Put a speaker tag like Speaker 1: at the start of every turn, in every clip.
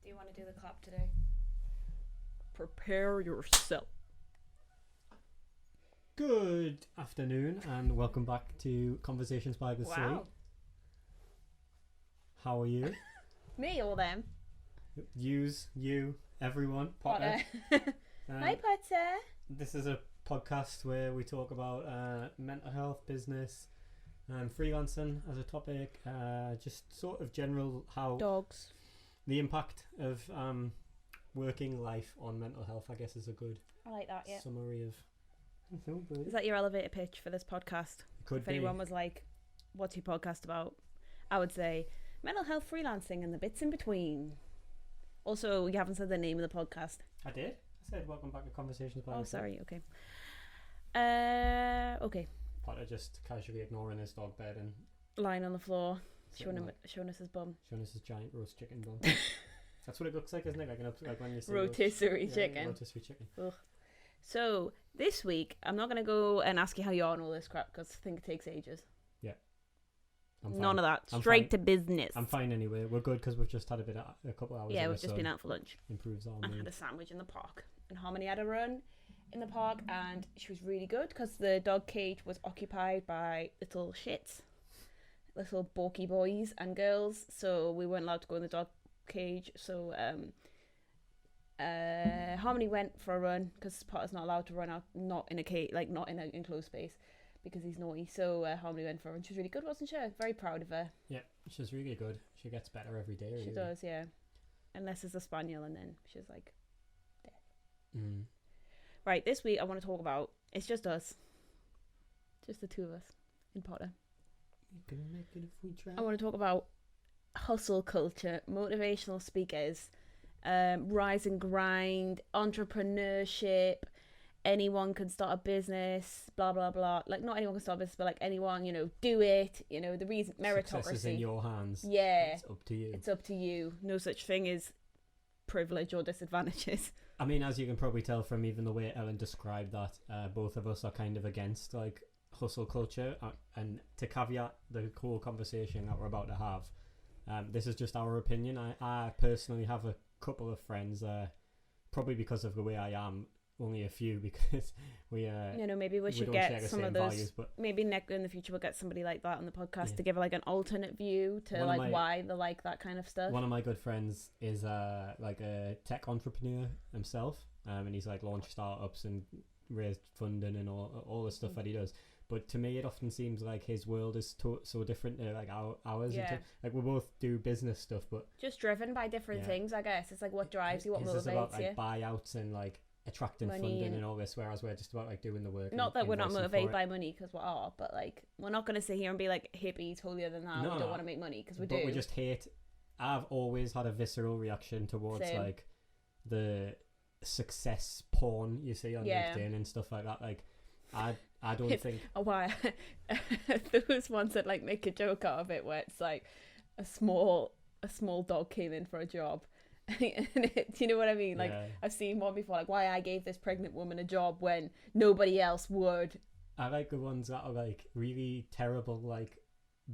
Speaker 1: Do you want to do the clap today? Prepare yourself.
Speaker 2: Good afternoon and welcome back to Conversations by the Sea.
Speaker 1: Wow.
Speaker 2: How are you?
Speaker 1: Me or them?
Speaker 2: You, everyone. Potter.
Speaker 1: Hi, Potter.
Speaker 2: This is a podcast where we talk about mental health, business, and freelancing as a topic. Just sort of general how
Speaker 1: Dogs.
Speaker 2: the impact of working life on mental health, I guess, is a good
Speaker 1: I like that, yeah.
Speaker 2: summary of.
Speaker 1: Is that your elevator pitch for this podcast?
Speaker 2: Could
Speaker 1: If
Speaker 2: be.
Speaker 1: anyone was like, what's your podcast about? I would say mental health, freelancing, and the bits in between. Also, you haven't said the name of the podcast.
Speaker 2: I did. I said welcome back to Conversations by the Sea.
Speaker 1: Sorry, okay. Okay.
Speaker 2: Potter just casually ignoring his dog bed and
Speaker 1: Lying on the floor,
Speaker 2: sitting
Speaker 1: showing us his bum.
Speaker 2: showing us his giant roast chicken bun. That's what it looks like, isn't it? Like when you see
Speaker 1: Rotisserie chicken.
Speaker 2: rotisserie chicken.
Speaker 1: So, this week, I'm not going to go and ask you how you are and all this crap, because I think it takes ages.
Speaker 2: I'm fine.
Speaker 1: None of that.
Speaker 2: I'm
Speaker 1: Straight
Speaker 2: fine.
Speaker 1: to business.
Speaker 2: I'm fine anyway. We're good because we've just had a couple hours.
Speaker 1: Yeah,
Speaker 2: in
Speaker 1: we've
Speaker 2: the
Speaker 1: just
Speaker 2: sun.
Speaker 1: been out for lunch.
Speaker 2: Improves our
Speaker 1: And had
Speaker 2: mood.
Speaker 1: a sandwich in the park. And Harmony had a run in the park, and she was really good because the dog cage was occupied by little shits. Little bulky boys and girls. So we weren't allowed to go in the dog cage. So Harmony went for a run because Potter's not allowed to run out, not in a cage, like not in an enclosed space, because he's naughty. So Harmony went for a run. She was really good, wasn't she? Very proud of her.
Speaker 2: Yeah, she's really good. She gets better every day.
Speaker 1: She
Speaker 2: really.
Speaker 1: does, yeah. Unless it's a spaniel, and then she's like dead.
Speaker 2: Mm.
Speaker 1: Right, this week I want to talk about, it's just us. Just the two of us in Potter.
Speaker 2: You gonna make it if we try?
Speaker 1: I want to talk about hustle culture, motivational speakers, rise and grind, entrepreneurship. Anyone can start a business, blah blah blah. Like, not anyone can start a business, but like anyone, do it. The reason,
Speaker 2: Success is in
Speaker 1: meritocracy.
Speaker 2: your hands.
Speaker 1: Yeah,
Speaker 2: It's up to you.
Speaker 1: it's up to you. No such thing as privilege or disadvantages.
Speaker 2: I mean, as you can probably tell from even the way Ellen described that, both of us are kind of against like hustle culture. And to caveat the whole conversation that we're about to have, this is just our opinion. I personally have a couple of friends, probably because of the way I am, only a few, because we
Speaker 1: Maybe we should
Speaker 2: don't share
Speaker 1: get
Speaker 2: the
Speaker 1: some
Speaker 2: same
Speaker 1: of those.
Speaker 2: values, but
Speaker 1: Maybe in the future we'll get somebody like that on the podcast
Speaker 2: Yeah.
Speaker 1: to give like an alternate view to
Speaker 2: One of
Speaker 1: like
Speaker 2: my-
Speaker 1: why they like that kind of stuff.
Speaker 2: one of my good friends is like a tech entrepreneur himself, and he's like launched startups and raised funding and all the stuff that he does. But to me, it often seems like his world is so different to like ours.
Speaker 1: Yeah.
Speaker 2: Like we both do business stuff, but
Speaker 1: Just driven by different
Speaker 2: Yeah.
Speaker 1: things, I guess. It's like what drives you, what
Speaker 2: his is about
Speaker 1: motivates you.
Speaker 2: like buyouts and like attracting
Speaker 1: Money
Speaker 2: funding
Speaker 1: and-
Speaker 2: and all this, whereas we're just about like doing the work.
Speaker 1: Not
Speaker 2: and
Speaker 1: that we're not
Speaker 2: invoicing for
Speaker 1: motivated
Speaker 2: it.
Speaker 1: by money, because we are, but like we're not going to sit here and be like hippies holier than thou.
Speaker 2: No,
Speaker 1: We don't want to make money, because we
Speaker 2: But
Speaker 1: do.
Speaker 2: we just hate. I've always had a visceral reaction towards
Speaker 1: Same.
Speaker 2: like the success porn you see on
Speaker 1: Yeah.
Speaker 2: LinkedIn and stuff like that. Like, I don't think.
Speaker 1: Oh, why? Those ones that like make a joke out of it, where it's like a small dog came in for a job. And do you know what I mean? Like,
Speaker 2: Yeah.
Speaker 1: I've seen one before, like why I gave this pregnant woman a job when nobody else would.
Speaker 2: I like the ones that are like really terrible, like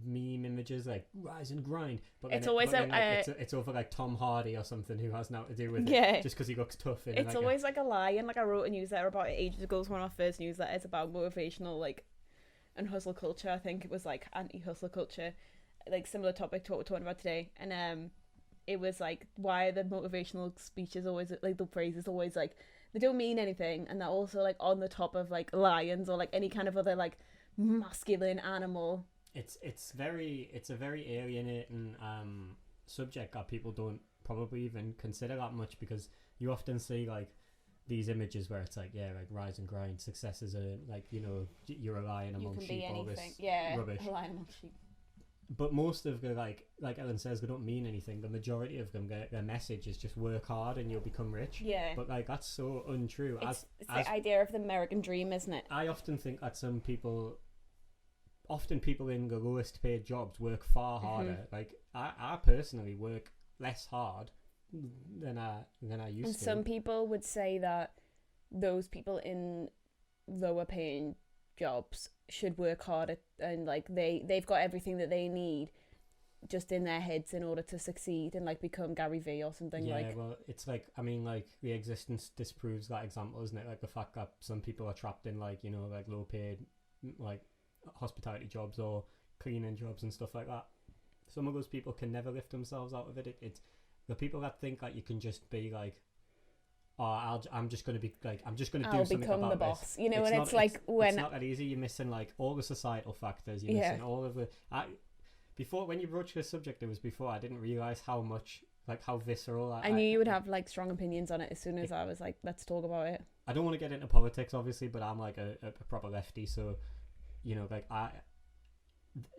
Speaker 2: meme images, like rise and grind. But
Speaker 1: It's
Speaker 2: then
Speaker 1: always
Speaker 2: it's over like Tom Hardy or something who has nothing to do with
Speaker 1: Yeah.
Speaker 2: it, just because he looks tough. In
Speaker 1: It's
Speaker 2: like
Speaker 1: always like a lie. And like I wrote a newsletter about it ages ago. It was one of my first newsletters about motivational like and hustle culture. I think it was like anti-hustle culture, like similar topic to what we're talking about today. And it was like why the motivational speeches always like the phrases always like they don't mean anything, and they're also like on the top of like lions or like any kind of other like masculine animal.
Speaker 2: It's a very alienating subject that people don't probably even consider that much, because you often see like these images where it's like, yeah, like rise and grind, success is a like, you're a lion
Speaker 1: You
Speaker 2: among
Speaker 1: can
Speaker 2: sheep,
Speaker 1: be
Speaker 2: all
Speaker 1: anything.
Speaker 2: this
Speaker 1: Yeah,
Speaker 2: rubbish.
Speaker 1: a lion among sheep.
Speaker 2: But most of the like Ellen says, they don't mean anything. The majority of them, their message is just work hard and you'll become rich.
Speaker 1: Yeah.
Speaker 2: But like that's so untrue.
Speaker 1: It's the idea of the American dream, isn't it?
Speaker 2: I often think that people in the lowest paid jobs work far harder. Like I personally work less hard than I used
Speaker 1: And
Speaker 2: to.
Speaker 1: some people would say that those people in lower paying jobs should work harder, and like they've got everything that they need just in their heads in order to succeed and like become Gary Vee or something.
Speaker 2: Yeah,
Speaker 1: like
Speaker 2: well, it's like, I mean, like the existence disproves that example, isn't it? Like the fact that some people are trapped in like, you know, like low paid like hospitality jobs or cleaning jobs and stuff like that. Some of those people can never lift themselves out of it. It's the people that think like you can just be like, oh, I'm just going to be like, I'm just going to do something about
Speaker 1: become the boss,
Speaker 2: this.
Speaker 1: you know.
Speaker 2: It's
Speaker 1: And
Speaker 2: not,
Speaker 1: it's like when
Speaker 2: it's not that easy. You're missing like all the societal factors. You're missing all of the. Before, when you broached this subject, it was before I didn't realize how much, like how visceral.
Speaker 1: I knew you would have like strong opinions on it as soon as I was like, let's talk about it.
Speaker 2: I don't want to get into politics, obviously, but I'm like a proper lefty, so you know, like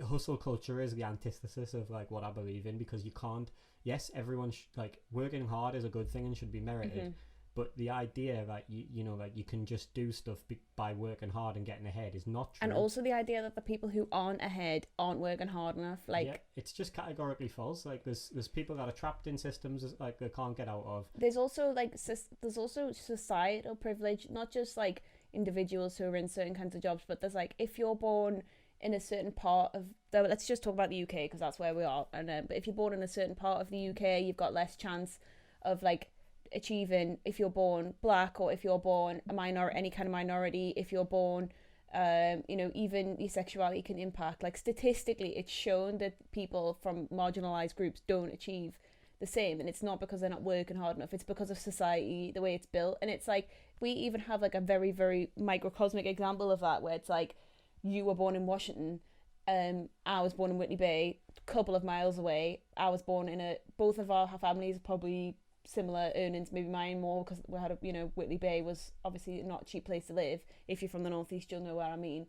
Speaker 2: hustle culture is the antithesis of like what I believe in, because you can't. Yes, everyone like working hard is a good thing and should be merited. But the idea that you know, like you can just do stuff by working hard and getting ahead is not true.
Speaker 1: And also the idea that the people who aren't ahead aren't working hard enough. Like,
Speaker 2: yeah, it's just categorically false. Like there's people that are trapped in systems like they can't get out of.
Speaker 1: There's also like there's also societal privilege, not just like individuals who are in certain kinds of jobs, but there's like if you're born in a certain part of let's just talk about the UK because that's where we are. And but if you're born in a certain part of the UK, you've got less chance of like achieving if you're born black, or if you're born a minority, any kind of minority, if you're born you know, even your sexuality can impact. Like statistically it's shown that people from marginalized groups don't achieve the same, and it's not because they're not working hard enough, it's because of society, the way it's built. And it's like we even have like a very, very microcosmic example of that, where it's like you were born in Washington, I was born in Whitney Bay, a couple of miles away. I was born in both of our families probably similar earnings, maybe mine more because we had you know, Whitley Bay was obviously not a cheap place to live. If you're from the northeast, you'll know where I mean.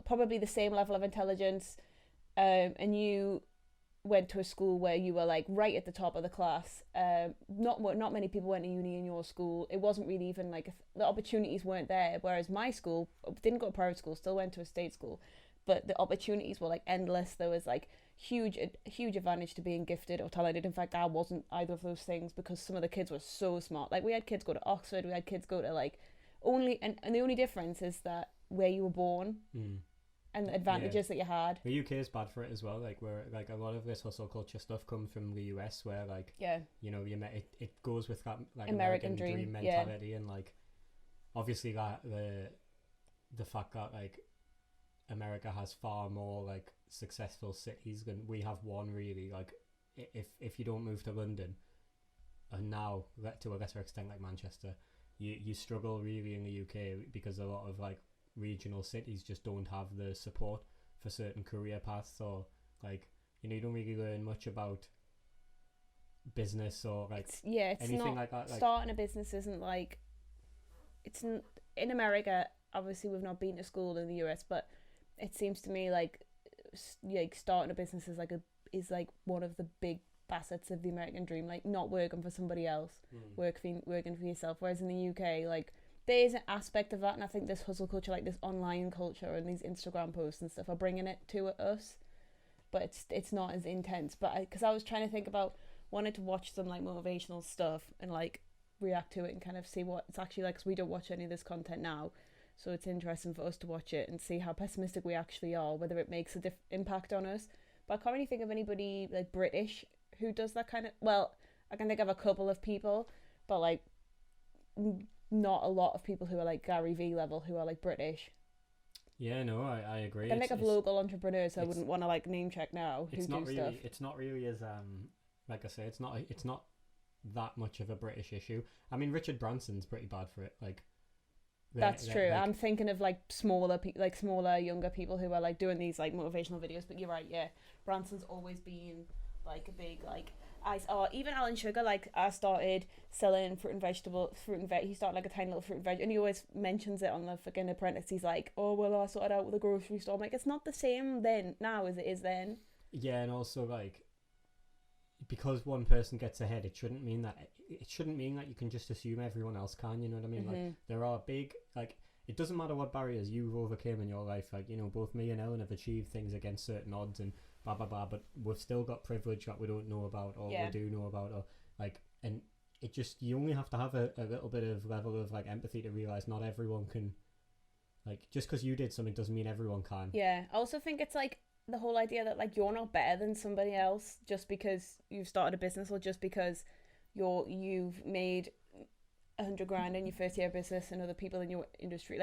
Speaker 1: Probably the same level of intelligence, and you went to a school where you were like right at the top of the class. Not many people went to uni in your school. It wasn't really even like the opportunities weren't there, whereas my school didn't go to private school, still went to a state school, but the opportunities were like endless. There was like huge advantage to being gifted or talented. In fact, I wasn't either of those things because some of the kids were so smart. Like we had kids go to Oxford, we had kids go to like and the only difference is that where you were born and the advantages that you had.
Speaker 2: The UK is bad for it as well. Like where like a lot of this hustle culture stuff comes from the US, where like you know, it goes with that like American dream mentality, and like obviously that the fact that like America has far more like successful cities than we have one, really. Like if you don't move to London, and now to a lesser extent like Manchester, you struggle really in the UK because a lot of like regional cities just don't have the support for certain career paths, or like, you know, you don't really learn much about business or like
Speaker 1: it's
Speaker 2: anything
Speaker 1: not,
Speaker 2: like that. Like,
Speaker 1: starting a business isn't like, it's in America. Obviously we've not been to school in the US, but it seems to me like starting a business is like one of the big facets of the American dream. Like not working for somebody else, working for yourself. Whereas in the UK, like there is an aspect of that, and I think this hustle culture, like this online culture and these Instagram posts and stuff, are bringing it to us, but it's not as intense. But because I was trying to think about wanted to watch some like motivational stuff and like react to it and kind of see what it's actually like, because we don't watch any of this content now. So it's interesting for us to watch it and see how pessimistic we actually are, whether it makes a impact on us. But I can't really think of anybody like British who does that kind of... Well, I can think of a couple of people, but like not a lot of people who are like Gary Vee level who are like British.
Speaker 2: Yeah, no, I agree.
Speaker 1: I can think of local entrepreneurs I wouldn't want to like name check now who do stuff.
Speaker 2: It's not really as like I say, it's not that much of a British issue. I mean, Richard Branson's pretty bad for it. Like
Speaker 1: that's true. Like, I'm thinking of like smaller younger people who are like doing these like motivational videos. But you're right, yeah. Branson's always been like a big like even Alan Sugar. Like I started selling fruit and veg. He started like a tiny little fruit and veg, and he always mentions it on the fucking Apprentice. He's like, oh well, I sorted out with a grocery store. I'm like, it's not the same now as it is then. Yeah, and also like, because one person gets ahead, it shouldn't mean that you can just assume everyone else can, you know what I mean? Like there are big, like, it doesn't matter what barriers you've overcome in your life. Like, you know, both me and Ellen have achieved things against certain odds and blah blah blah, but we've still got privilege that we don't know about, or we do know about, or like, and it just, you only have to have a little bit of level of like empathy to realize not everyone can, like, just because you did something doesn't mean everyone can. Yeah, I also think it's like the whole idea that like you're not better than somebody else just because you've started a business, or just because you've made 100 grand in your first year of business and other people in your industry,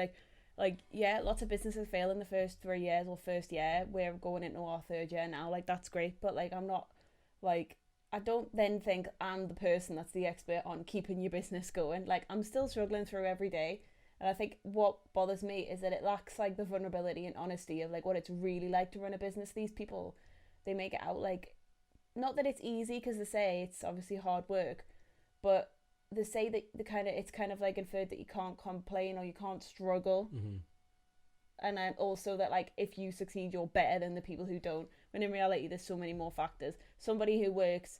Speaker 1: like yeah, lots of businesses fail in the first 3 years or first year. We're going into our third year now, like that's great, but like I'm not, like I don't then think I'm the person that's the expert on keeping your business going. Like I'm still struggling through every day. And I think what bothers me is that it lacks like the vulnerability and honesty of like what it's really like to run a business. These people, they make it out like, not that it's easy, because they say it's obviously hard work, but they say that it's kind of like inferred that you can't complain or you can't struggle.
Speaker 2: Mm-hmm.
Speaker 1: And then also that like if you succeed, you're better than the people who don't. When in reality, there's so many more factors. Somebody who works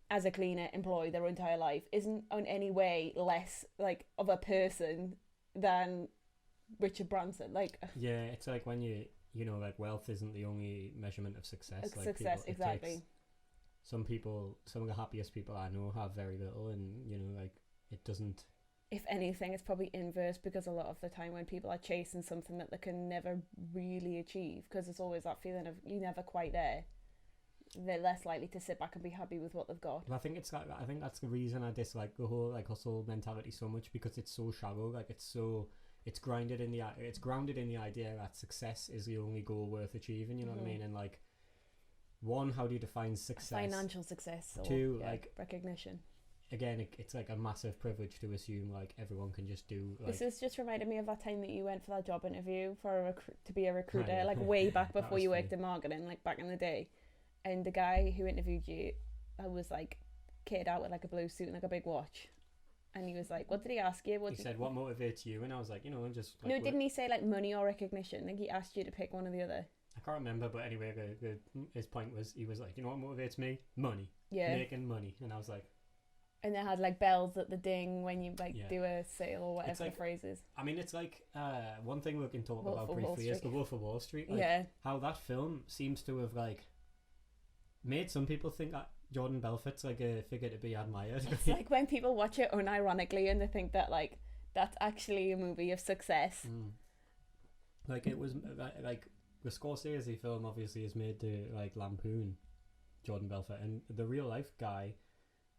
Speaker 1: as a cleaner employed their entire life isn't in any way less like of a person than Richard Branson. Like,
Speaker 2: yeah, it's like when you know, like wealth isn't the only measurement of success. Like
Speaker 1: success,
Speaker 2: people,
Speaker 1: exactly.
Speaker 2: Some of the happiest people I know have very little, and you know, like it doesn't.
Speaker 1: If anything, it's probably inverse, because a lot of the time when people are chasing something that they can never really achieve, because there's always that feeling of you're never quite there, they're less likely to sit back and be happy with what they've got.
Speaker 2: I think that's the reason I dislike the whole like hustle mentality so much, because it's so shallow. Like it's grounded in the idea that success is the only goal worth achieving. You know what I mean? And like, one, how do you define success?
Speaker 1: Financial success. Or,
Speaker 2: two, like
Speaker 1: recognition.
Speaker 2: Again, it's like a massive privilege to assume like everyone can just do. Like,
Speaker 1: this is just reminded me of that time that you went for that job interview for to be a recruiter,
Speaker 2: yeah.
Speaker 1: like way back before you worked
Speaker 2: funny.
Speaker 1: in marketing, like back in the day. And the guy who interviewed you, I was like kitted out with like a blue suit and like a big watch. And he was like, what did he ask you?
Speaker 2: He said, what motivates you? And I was like, you know, I'm just like,
Speaker 1: no, didn't he say like money or recognition? Like he asked you to pick one or the other.
Speaker 2: I can't remember, but anyway, his point was, he was like, you know what motivates me? Money.
Speaker 1: Yeah.
Speaker 2: Making money. And I was like,
Speaker 1: and they had like bells at the ding when you like do a sale or whatever
Speaker 2: like,
Speaker 1: the phrase is.
Speaker 2: I mean, it's like one thing we can talk
Speaker 1: Wolf
Speaker 2: about
Speaker 1: of Wall
Speaker 2: briefly is
Speaker 1: Street.
Speaker 2: the Wolf of Wall Street. Like,
Speaker 1: yeah.
Speaker 2: How that film seems to have like made some people think that Jordan Belfort's like a figure to be admired.
Speaker 1: It's like when people watch it unironically and they think that like that's actually a movie of success.
Speaker 2: Like it was like the Scorsese film obviously is made to like lampoon Jordan Belfort, and the real life guy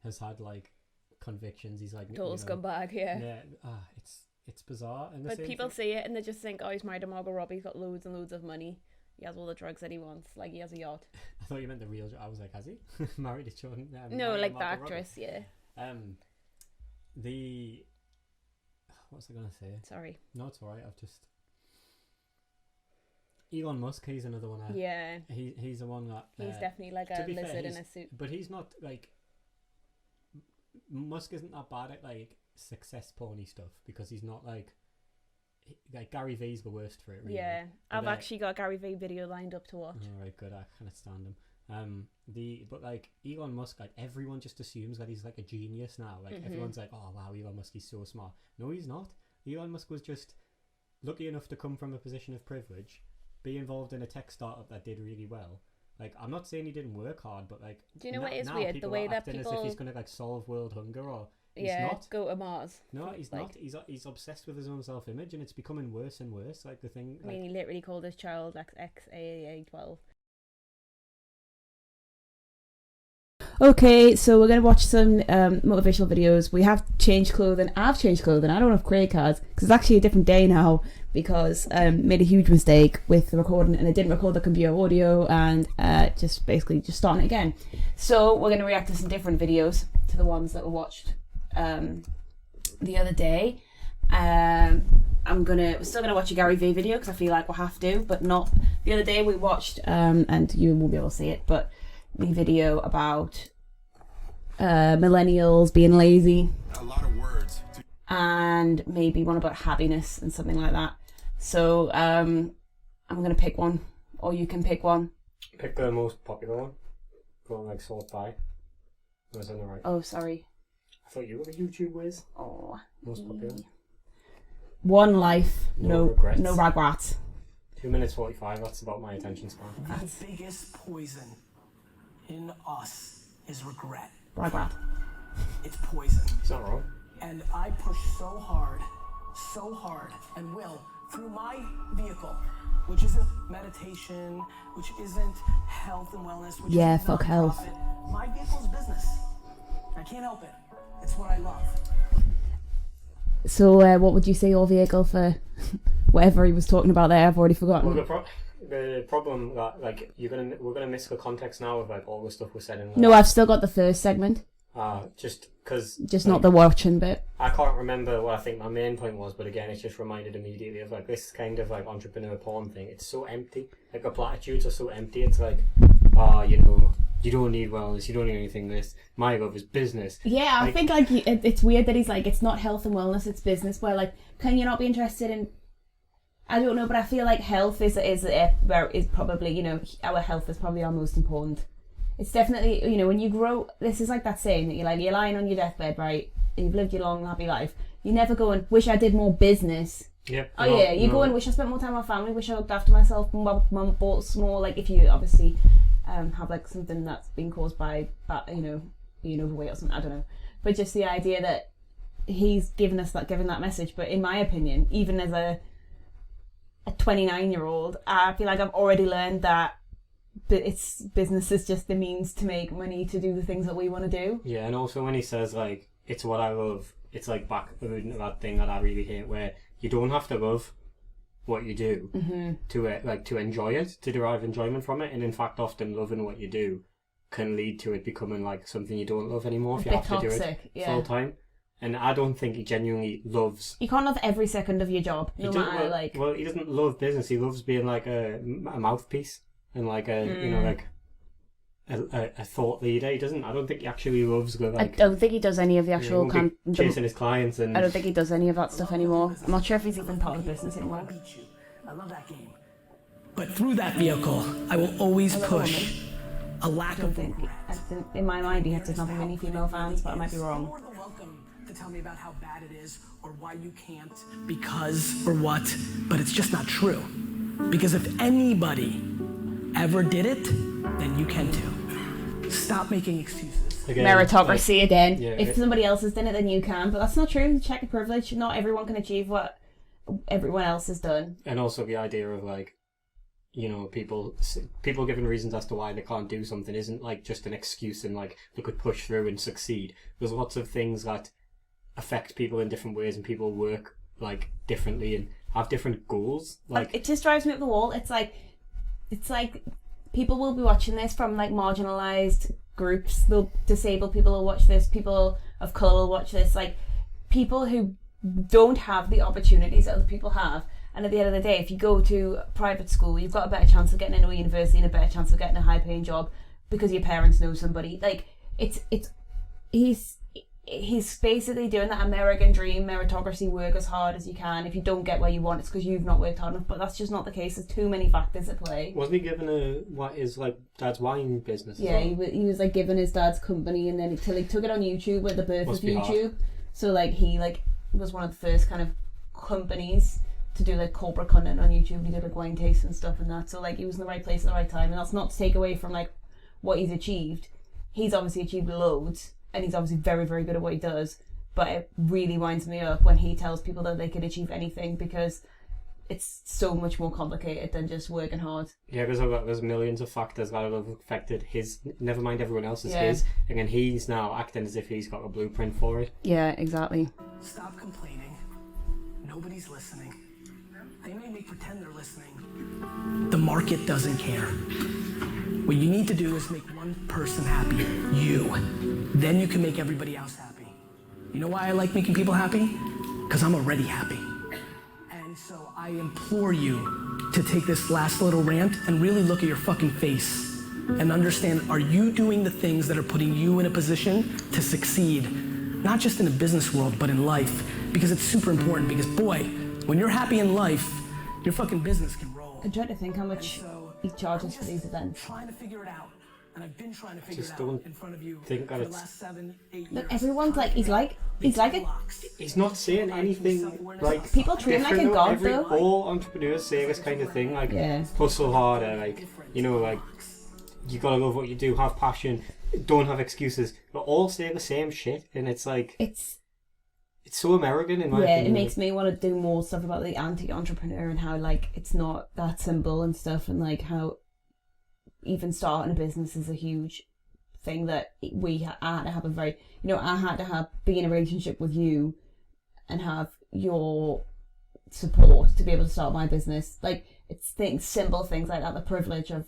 Speaker 2: has had like convictions. He's like
Speaker 1: total scumbag. Yeah.
Speaker 2: It's bizarre. And
Speaker 1: but people see it and they just think, oh, he's married to Margot Robbie, he's got loads and loads of money, he has all the drugs that he wants, like he has a yacht.
Speaker 2: I thought you meant the real. I was like, has he married to Jordan?
Speaker 1: No, like the actress. Robbie. Yeah.
Speaker 2: What was I gonna say?
Speaker 1: Sorry.
Speaker 2: No, it's alright. I've just Elon Musk. He's another one.
Speaker 1: Yeah.
Speaker 2: He's the one that.
Speaker 1: He's definitely like a lizard in a suit.
Speaker 2: But he's not like. Musk isn't that bad at like success porny stuff, because he's not like Gary Vee's the worst for it. Really.
Speaker 1: Yeah, I've actually got a Gary Vee video lined up to watch.
Speaker 2: All right, good. I can't stand him. But like Elon Musk, like everyone just assumes that he's like a genius now. Like everyone's like, oh wow, Elon Musk, he's so smart. No, he's not. Elon Musk was just lucky enough to come from a position of privilege, be involved in a tech startup that did really well. Like, I'm not saying he didn't work hard, but like,
Speaker 1: do you know what is weird? The way that people,
Speaker 2: as if he's gonna like solve world hunger, or he's not.
Speaker 1: Go to Mars.
Speaker 2: No, he's like, not. He's obsessed with his own self-image, and it's becoming worse and worse. Like the thing.
Speaker 1: I mean, he literally called his child XAA12. Okay, so we're going to watch some motivational videos. We have changed clothing. I've changed clothing. I don't know if Craig has, because it's actually a different day now, because made a huge mistake with the recording, and I didn't record the computer audio, and just starting it again. So we're going to react to some different videos to the ones that we watched the other day. We're still gonna watch a Gary Vee video because I feel like we'll have to, but not. The other day we watched, and you won't be able to see it, but the video about millennials being lazy. A lot of words. And maybe one about happiness and something like that. So I'm gonna pick one, or you can pick one.
Speaker 2: Pick the most popular one. Go on, like sort by. Was that right?
Speaker 1: Oh, sorry.
Speaker 2: I thought you were a YouTube whiz.
Speaker 1: Oh.
Speaker 2: Most popular.
Speaker 1: One life, no regrets.
Speaker 2: 2 minutes 45. That's about my attention span.
Speaker 3: The biggest poison in us is regret.
Speaker 1: Regret.
Speaker 3: It's poison.
Speaker 2: It's not wrong.
Speaker 3: And I push so hard, and will, through my vehicle, which isn't meditation, which isn't health and wellness, which
Speaker 1: Yeah,
Speaker 3: isn't
Speaker 1: fuck health.
Speaker 3: nonprofit. My vehicle's business. I can't help it. It's what I love.
Speaker 1: So what would you say your vehicle for whatever he was talking about there? I've already forgotten.
Speaker 2: Well, the problem that like we're gonna miss the context now of like all the stuff we said in.
Speaker 1: No, I've still got the first segment.
Speaker 2: Just because.
Speaker 1: Just like, not the watching bit.
Speaker 2: I can't remember what I think my main point was, but again, it's just reminded immediately of like this kind of like entrepreneur porn thing. It's so empty. Like the platitudes are so empty. It's like, you know, you don't need wellness, you don't need anything. This my love is business.
Speaker 1: Yeah, I think like it's weird that he's like it's not health and wellness, it's business. Where like, can you not be interested in? I don't know, but I feel like health is probably, you know, our health is probably our most important. It's definitely, you know, when you grow, this is like that saying that you're lying on your deathbouth, right? And you've lived your long, happy life. You never go and wish I did more business.
Speaker 2: Yeah.
Speaker 1: You go and wish I spent more time with my family, wish I looked after myself, mum bought more, like if you obviously have like something that's been caused by, you know, being overweight or something, I don't know. But just the idea that he's giving that message. But in my opinion, even as a 29-year-old, I feel like I've already learned that it's business is just the means to make money to do the things that we want to do.
Speaker 2: Yeah, and also when he says like it's what I love, it's like back to that thing that I really hate, where you don't have to love what you do to enjoy it, to derive enjoyment from it, and in fact, often loving what you do can lead to it becoming like something you don't love anymore if you have to do it full time. And I don't think he genuinely loves.
Speaker 1: You can't love every second of your job, no matter like.
Speaker 2: Well, he doesn't love business. He loves being like a mouthpiece and like you know, like a thought leader. He doesn't. I don't think he actually loves the like.
Speaker 1: I don't think he does any of the actual
Speaker 2: chasing his clients, and
Speaker 1: I don't think he does any of that stuff anymore. I'm not sure if he's even part of the business anymore.
Speaker 3: I love that game. But through that vehicle, I will always push a lack of.
Speaker 1: In my mind, he doesn't have many female fans, but I might be wrong.
Speaker 3: More than welcome to tell me about how bad it is or why you can't, because or what, but it's just not true. Because if anybody ever did it, then you can too. Stop making excuses.
Speaker 2: Again,
Speaker 1: meritocracy again.
Speaker 2: Yeah,
Speaker 1: if somebody else has done it, then you can. But that's not true. Check your privilege. Not everyone can achieve what everyone else has done.
Speaker 2: And also the idea of like, you know, people giving reasons as to why they can't do something isn't like just an excuse and like they could push through and succeed. There's lots of things that affect people in different ways, and people work like differently and have different goals. Like
Speaker 1: it just drives me up the wall. It's like people will be watching this from like marginalized groups. They'll disabled people will watch this. People of color will watch this. Like people who don't have the opportunities that other people have. And at the end of the day, if you go to private school, you've got a better chance of getting into a university and a better chance of getting a high-paying job because your parents know somebody. Like he's basically doing that American dream, meritocracy, work as hard as you can. If you don't get where you want, it's because you've not worked hard enough. But that's just not the case. There's too many factors at play.
Speaker 2: Wasn't he given what is like dad's wine business?
Speaker 1: Yeah, he was like given his dad's company, and then he took it on YouTube with the birth of YouTube. Hard. So like he like was one of the first kind of companies to do like corporate content on YouTube. He did like wine taste and stuff and that. So like he was in the right place at the right time, and that's not to take away from like what he's achieved. He's obviously achieved loads, and he's obviously very, very good at what he does. But it really winds me up when he tells people that they can achieve anything, because it's so much more complicated than just working hard.
Speaker 2: Yeah, there's millions of factors that have affected his, never mind everyone else's, his, and then he's now acting as if he's got a blueprint for it.
Speaker 1: Yeah, exactly.
Speaker 3: Stop complaining. Nobody's listening. They may pretend they're listening. The market doesn't care. What you need to do is make one person happy, you. Then you can make everybody else happy. You know why I like making people happy? Because I'm already happy. And so I implore you to take this last little rant and really look at your fucking face and understand, are you doing the things that are putting you in a position to succeed? Not just in the business world, but in life. Because it's super important, because boy, when you're happy in life, your fucking business can roll.
Speaker 1: I'm trying to think how much he charges for these events.
Speaker 3: Trying to figure it out, and I've been trying to figure
Speaker 2: Just
Speaker 3: it
Speaker 2: don't
Speaker 3: out in front of you
Speaker 2: think
Speaker 3: for
Speaker 2: that
Speaker 3: the last 7-8 years.
Speaker 1: Look, everyone's like he's like a.
Speaker 2: He's not saying anything like
Speaker 1: People treat him like a god though.
Speaker 2: All entrepreneurs say this kind of thing, like hustle harder, like, you know, like you gotta love what you do, have passion, don't have excuses. But all say the same shit, and it's like it's it's so American in my opinion.
Speaker 1: It makes me want to do more stuff about the anti-entrepreneur and how like it's not that simple and stuff, and like how even starting a business is a huge thing that I had to have a very, I had to be in a relationship with you and have your support to be able to start my business. Like it's simple things like that, the privilege of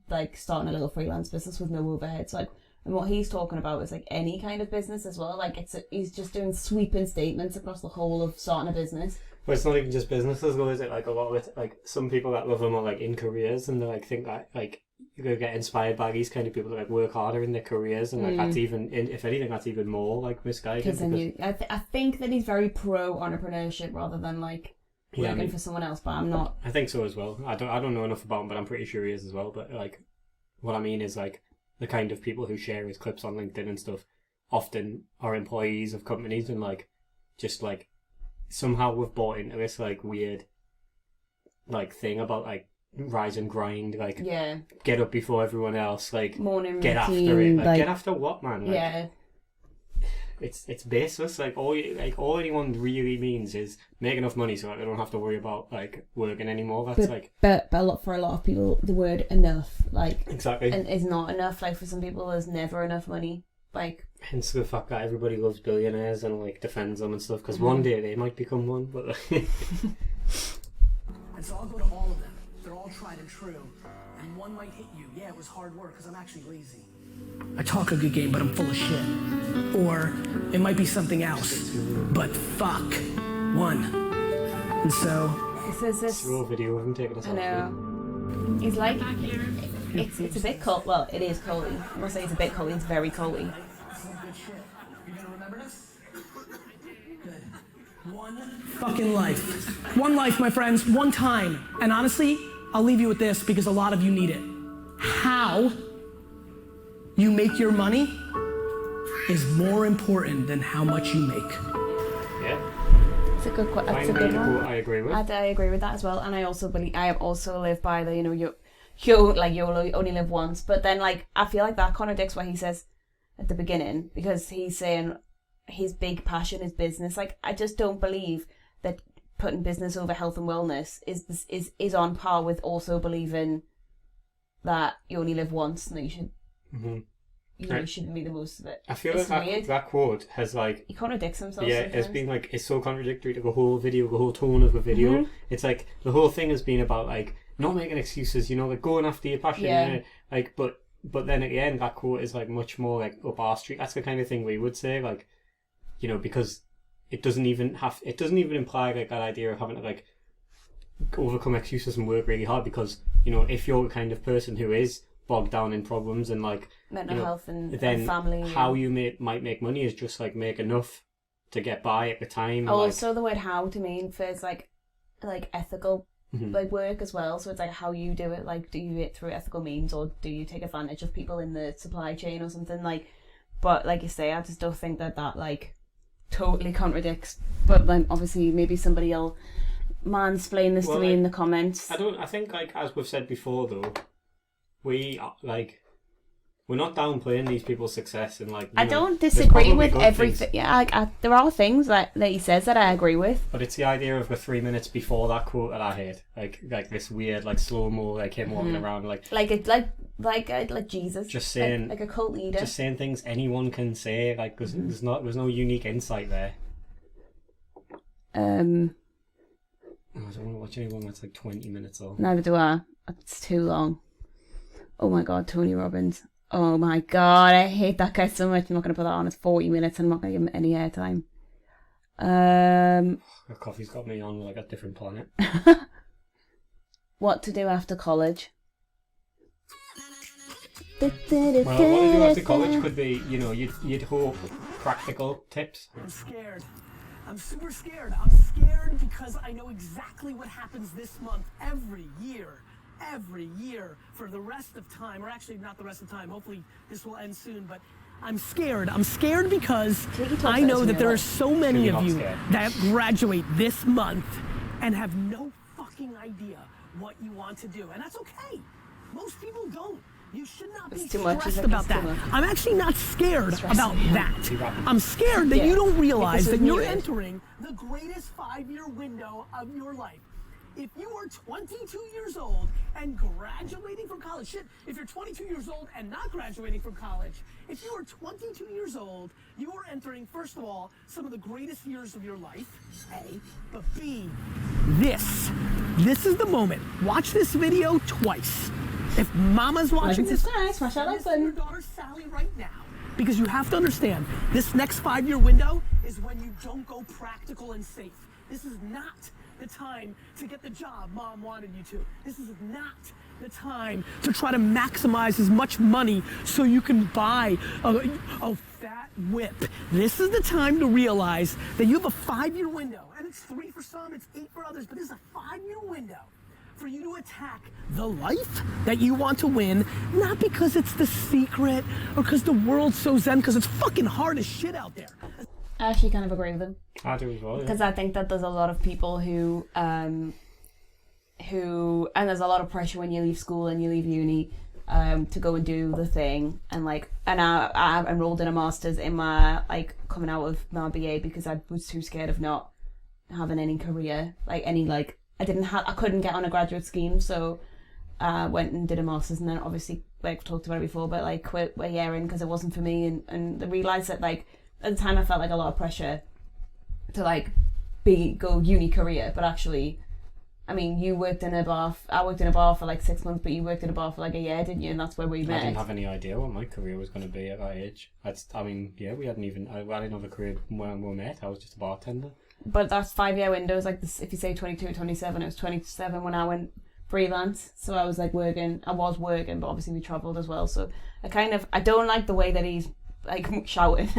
Speaker 1: like starting a little freelance business with no overheads. Like, and what he's talking about is like any kind of business as well. Like he's just doing sweeping statements across the whole of starting a business.
Speaker 2: But it's not even just businesses though, is it? Like a lot of it, like some people that love them are like in careers, and they like think that like you're gonna get inspired by these kind of people that like work harder in their careers, and like that's even, if anything, that's even more like misguided.
Speaker 1: I think that he's very pro entrepreneurship rather than like working for someone else, but I'm not.
Speaker 2: I think so as well. I don't know enough about him, but I'm pretty sure he is as well. But like, what I mean is like the kind of people who share his clips on LinkedIn and stuff often are employees of companies, and like just like somehow we've bought into this like weird like thing about like rise and grind, like get up before everyone else, like
Speaker 1: morning
Speaker 2: get
Speaker 1: routine,
Speaker 2: after it, like get after what, man? Like, it's baseless. Like all anyone really means is make enough money so that they don't have to worry about like working anymore. That's
Speaker 1: but for a lot of people the word enough like
Speaker 2: exactly
Speaker 1: and is not enough. Like for some people there's never enough money. Like
Speaker 2: hence the fact that everybody loves billionaires and like defends them and stuff, because one day they might become one. But
Speaker 3: and so I'll go to all of them. They're all tried and true, and one might hit you. Yeah, it was hard work because I'm actually lazy. I talk a good game, but I'm full of shit. Or it might be something else, but fuck, one. And so
Speaker 2: this raw video of him taking a selfie.
Speaker 1: I know. He's like, it's a bit cult. Well, it is culty. I'm gonna say it's a bit culty. It's very culty.
Speaker 3: Good shit. You gonna remember this? Good. One fucking life. One life, my friends. One time. And honestly, I'll leave you with this because a lot of you need it. How you make your money is more important than how much you make.
Speaker 2: Yeah.
Speaker 1: It's a good one. That's a good one.
Speaker 2: I agree with.
Speaker 1: I agree with that as well. And I also live by the, you only live once. But then like, I feel like that contradicts what he says at the beginning, because he's saying his big passion is business. Like, I just don't believe that putting business over health and wellness is on par with also believing that you only live once and that you should you shouldn't make the most of it.
Speaker 2: I feel like that quote has like
Speaker 1: he contradicts himself.
Speaker 2: Yeah,
Speaker 1: sometimes.
Speaker 2: it's been like it's so contradictory to the whole video, the whole tone of the video. It's like the whole thing has been about like not making excuses, like going after your passion. Like, but then at the end, that quote is like much more like up our street. That's the kind of thing we would say, like, because it doesn't even imply like that idea of having to like overcome excuses and work really hard, because if you're the kind of person who is bogged down in problems and like
Speaker 1: mental health and family,
Speaker 2: how you might make money is just like make enough to get by at the time.
Speaker 1: Also, the word "how" to me infers like ethical like work as well. So it's like how you do it. Like, do you do it through ethical means, or do you take advantage of people in the supply chain or something? Like, but like you say, I just don't think that like totally contradicts. But then obviously maybe somebody will mansplain this to me in the comments.
Speaker 2: I think like as we've said before though, we're not downplaying these people's success, and like
Speaker 1: I don't disagree with everything. Yeah, there are things that he says that I agree with.
Speaker 2: But it's the idea of the 3 minutes before that quote that I hate, like this weird like slow mo, like him walking around like Jesus, just saying like a cult leader, just saying things anyone can say. Like there's no unique insight there. I don't want to watch anyone that's like 20 minutes long.
Speaker 1: Neither do I. It's too long. Oh my god, Tony Robbins. Oh my god, I hate that guy so much. I'm not going to put that on. It's 40 minutes and I'm not going to give him any airtime.
Speaker 2: The coffee's got me on like a different planet.
Speaker 1: What to do after college?
Speaker 2: Well, what to do after college could be, you'd hope practical tips.
Speaker 3: I'm scared. I'm super scared. I'm scared because I know exactly what happens this month every year for the rest of time, or actually not the rest of time. Hopefully this will end soon, but I'm scared. I'm scared because I know that there are so many of you that graduate this month and have no fucking idea what you want to do. And that's okay. Most people don't. You should not be
Speaker 1: too much.
Speaker 3: stressed
Speaker 1: It's
Speaker 3: about
Speaker 1: too
Speaker 3: that.
Speaker 1: much.
Speaker 3: I'm actually not scared about that.
Speaker 2: Yeah.
Speaker 3: I'm scared that you don't realize
Speaker 1: Because
Speaker 3: that you're
Speaker 1: needed.
Speaker 3: entering the greatest 5-year window of your life. If you are 22 years old and graduating from college, shit, if you're 22 years old and not graduating from college, if you are 22 years old, you are entering, first of all, some of the greatest years of your life, A, but B, this is the moment. Watch this video twice. If mama's watching this,
Speaker 1: smash that like
Speaker 3: listen to your
Speaker 1: button.
Speaker 3: daughter Sally right now. Because you have to understand, this next 5-year window is when you don't go practical and safe. This is not the time to get the job mom wanted you to. This is not the time to try to maximize as much money so you can buy a fat whip. This is the time to realize that you have a 5-year window, and it's 3 for some, it's 8 for others, but this is a 5-year window for you to attack the life that you want to win, not because it's the secret or because the world's so zen, because it's fucking hard as shit out there.
Speaker 1: I actually kind of agree with him.
Speaker 2: I do as well. Yeah.
Speaker 1: Because I think that there's a lot of people who and there's a lot of pressure when you leave school and you leave uni to go and do the thing, and I enrolled in a master's in my coming out of my BA because I was too scared of not having any career, I couldn't get on a graduate scheme, so I went and did a master's, and then obviously we've talked about it before, but quit a year in because it wasn't for me, and I realised that at the time I felt a lot of pressure to go uni career, but actually, I mean, you worked in a bar. I worked in a bar for 6 months, but you worked in a bar for a year, didn't you? And that's where we met.
Speaker 2: I didn't have any idea what my career was going to be at that age. I didn't have a career when we met. I was just a bartender.
Speaker 1: But that's 5-year windows. If you say 22, 27, it was 27 when I went freelance. So I was working. I was working, but obviously we travelled as well. So I don't like the way that he's shouting,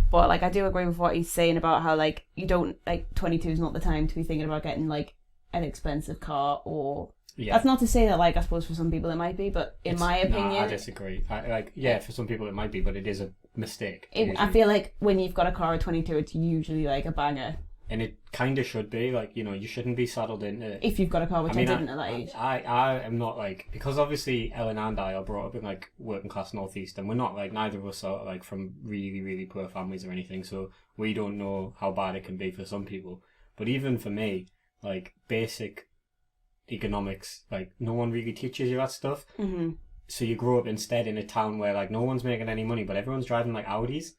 Speaker 1: but I do agree with what he's saying about how you don't 22 is not the time to be thinking about getting an expensive car, or that's not to say that I suppose for some people it might be, but in my opinion,
Speaker 2: I disagree. For some people it might be, but it is a mistake.
Speaker 1: I feel when you've got a car at 22, it's usually a banger.
Speaker 2: And it kind of should be, you shouldn't be saddled into...
Speaker 1: If you've got a car, which I didn't at that age.
Speaker 2: I am not, because obviously Ellen and I are brought up in, working class northeast, and we're not, neither of us are, from really, really poor families or anything, so we don't know how bad it can be for some people. But even for me, basic economics, no one really teaches you that stuff.
Speaker 1: Mm-hmm.
Speaker 2: So you grow up instead in a town where, no one's making any money, but everyone's driving, Audis.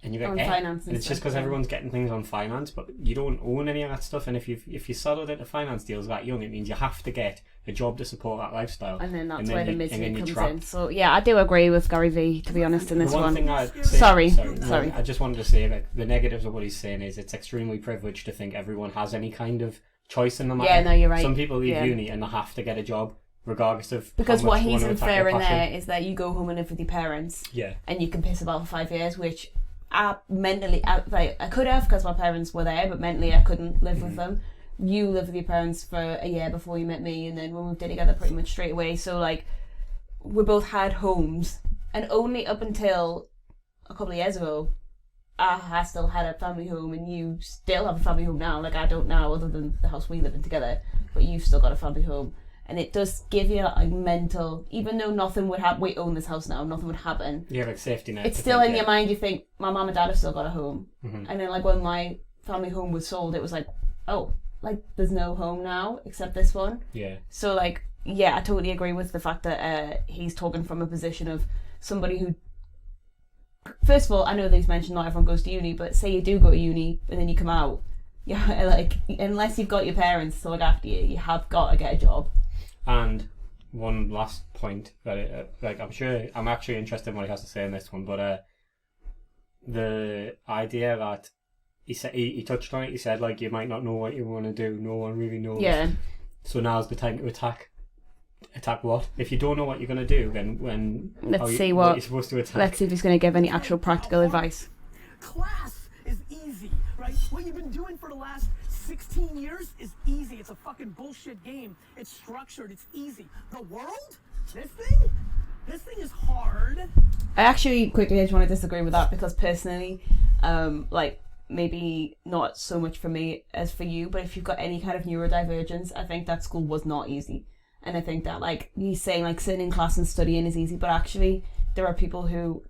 Speaker 2: And you're
Speaker 1: finance
Speaker 2: and it's just because everyone's getting things on finance, but you don't own any of that stuff. And if you saddled into finance deals that young, it means you have to get a job to support that lifestyle.
Speaker 1: And then that's where the misery comes in. So yeah, I do agree with Gary Vee, to be honest, in this one.
Speaker 2: Thing I'd say,
Speaker 1: sorry.
Speaker 2: I just wanted to say the negatives of what he's saying is it's extremely privileged to think everyone has any kind of choice in the matter.
Speaker 1: Yeah, no, you're right.
Speaker 2: Some people leave uni and they have to get a job, regardless of
Speaker 1: because
Speaker 2: how much
Speaker 1: what he's
Speaker 2: they want to attack
Speaker 1: inferring
Speaker 2: their passion.
Speaker 1: there is that you go home and live with your parents,
Speaker 2: yeah,
Speaker 1: and you can piss about for 5 years, which I could have because my parents were there, but mentally I couldn't live with them. You lived with your parents for a year before you met me, and then we moved in together pretty much straight away. So we both had homes, and only up until a couple of years ago, I still had a family home, and you still have a family home now. I don't now, other than the house we live in together, but you've still got a family home. And it does give you mental, even though nothing would happen, we own this house now, nothing would happen.
Speaker 2: Yeah, safety net.
Speaker 1: It's still in your mind, you think, my mum and dad have still got a home. Mm-hmm. And then when my family home was sold, it was there's no home now except this one.
Speaker 2: Yeah.
Speaker 1: So I totally agree with the fact that he's talking from a position of somebody who, first of all, I know that he's mentioned not everyone goes to uni, but say you do go to uni and then you come out, unless you've got your parents to look after you, you have got to get a job.
Speaker 2: And one last point that I'm actually interested in what he has to say on this one, but the idea that he touched on it. He said you might not know what you want to do. No one really knows.
Speaker 1: Yeah.
Speaker 2: So now's the time to attack. Attack what? If you don't know what you're going to do, then what you're supposed to attack.
Speaker 1: Let's see if he's going to give any actual practical advice.
Speaker 3: Class is easy, right? What you've been doing for the last 16 years is easy. It's a fucking bullshit game. It's structured. It's easy. The world? This thing is hard.
Speaker 1: I actually quickly just want to disagree with that because personally, maybe not so much for me as for you, but if you've got any kind of neurodivergence, I think that school was not easy. And I think that, like, he's saying, like, sitting in class and studying is easy, but actually there are people who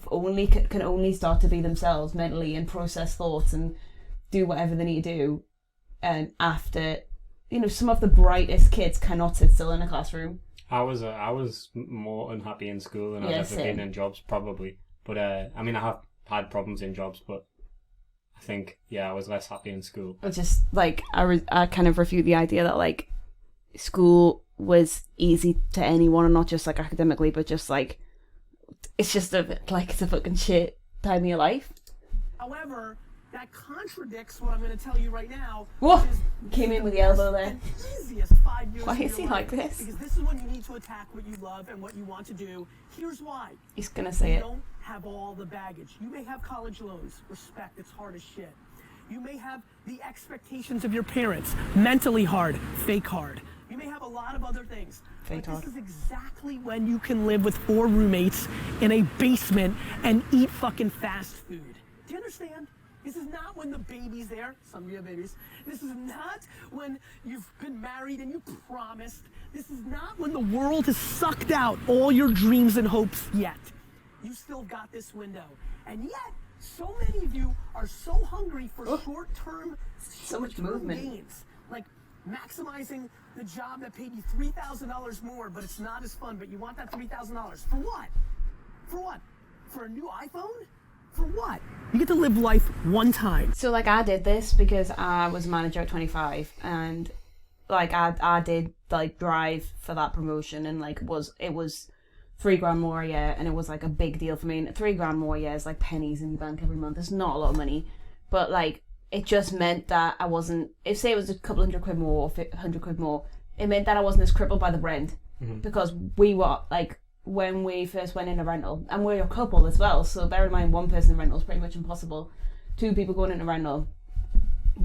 Speaker 1: can only start to be themselves mentally and process thoughts and do whatever they need to do. And after, you know, some of the brightest kids cannot sit still in a classroom.
Speaker 2: I was more unhappy in school than I've ever been in jobs, probably. But I mean, I have had problems in jobs, but I think, I was less happy in school.
Speaker 1: I just, like, I kind of refute the idea that, like, school was easy to anyone, and not just, like, academically, but just, like, it's just it's a fucking shit time of your life.
Speaker 3: However, that contradicts what I'm going to tell you right now.
Speaker 1: Whoa! Came in with the elbow there.
Speaker 3: Easiest 5 years.
Speaker 1: Why is he like this?
Speaker 3: Because this is when you need to attack what you love and what you want to do. Here's why.
Speaker 1: He's gonna say
Speaker 3: you
Speaker 1: it.
Speaker 3: Don't have all the baggage. You may have college loans. Respect. It's hard as shit. You may have the expectations of your parents. Mentally hard. Fake hard. You may have a lot of other things.
Speaker 1: Fake hard.
Speaker 3: This is exactly when you can live with 4 roommates in a basement and eat fucking fast food. Do you understand? This is not when the baby's there. Some of you have babies. This is not when you've been married and you promised. This is not when the world has sucked out all your dreams and hopes yet. You still got this window. And yet, so many of you are so hungry for short-term gains. Like maximizing the job that paid you $3,000 more, but it's not as fun, but you want that $3,000. For what? For what? For a new iPhone? For what? You get to live life one time.
Speaker 1: So, like, I did this because I was a manager at 25, and, like, I did, like, drive for that promotion, and, like, it was $3,000 more a year, and it was, like, a big deal for me. And $3,000 more a year is, like, pennies in the bank every month. It's not a lot of money, but, like, it just meant that I wasn't, if say it was a couple £100 more or £100 more, it meant that I wasn't as crippled by the rent, because we were, like, when we first went in a rental, and we're a couple as well, so bear in mind, one person in rental is pretty much impossible. 2 people going in a rental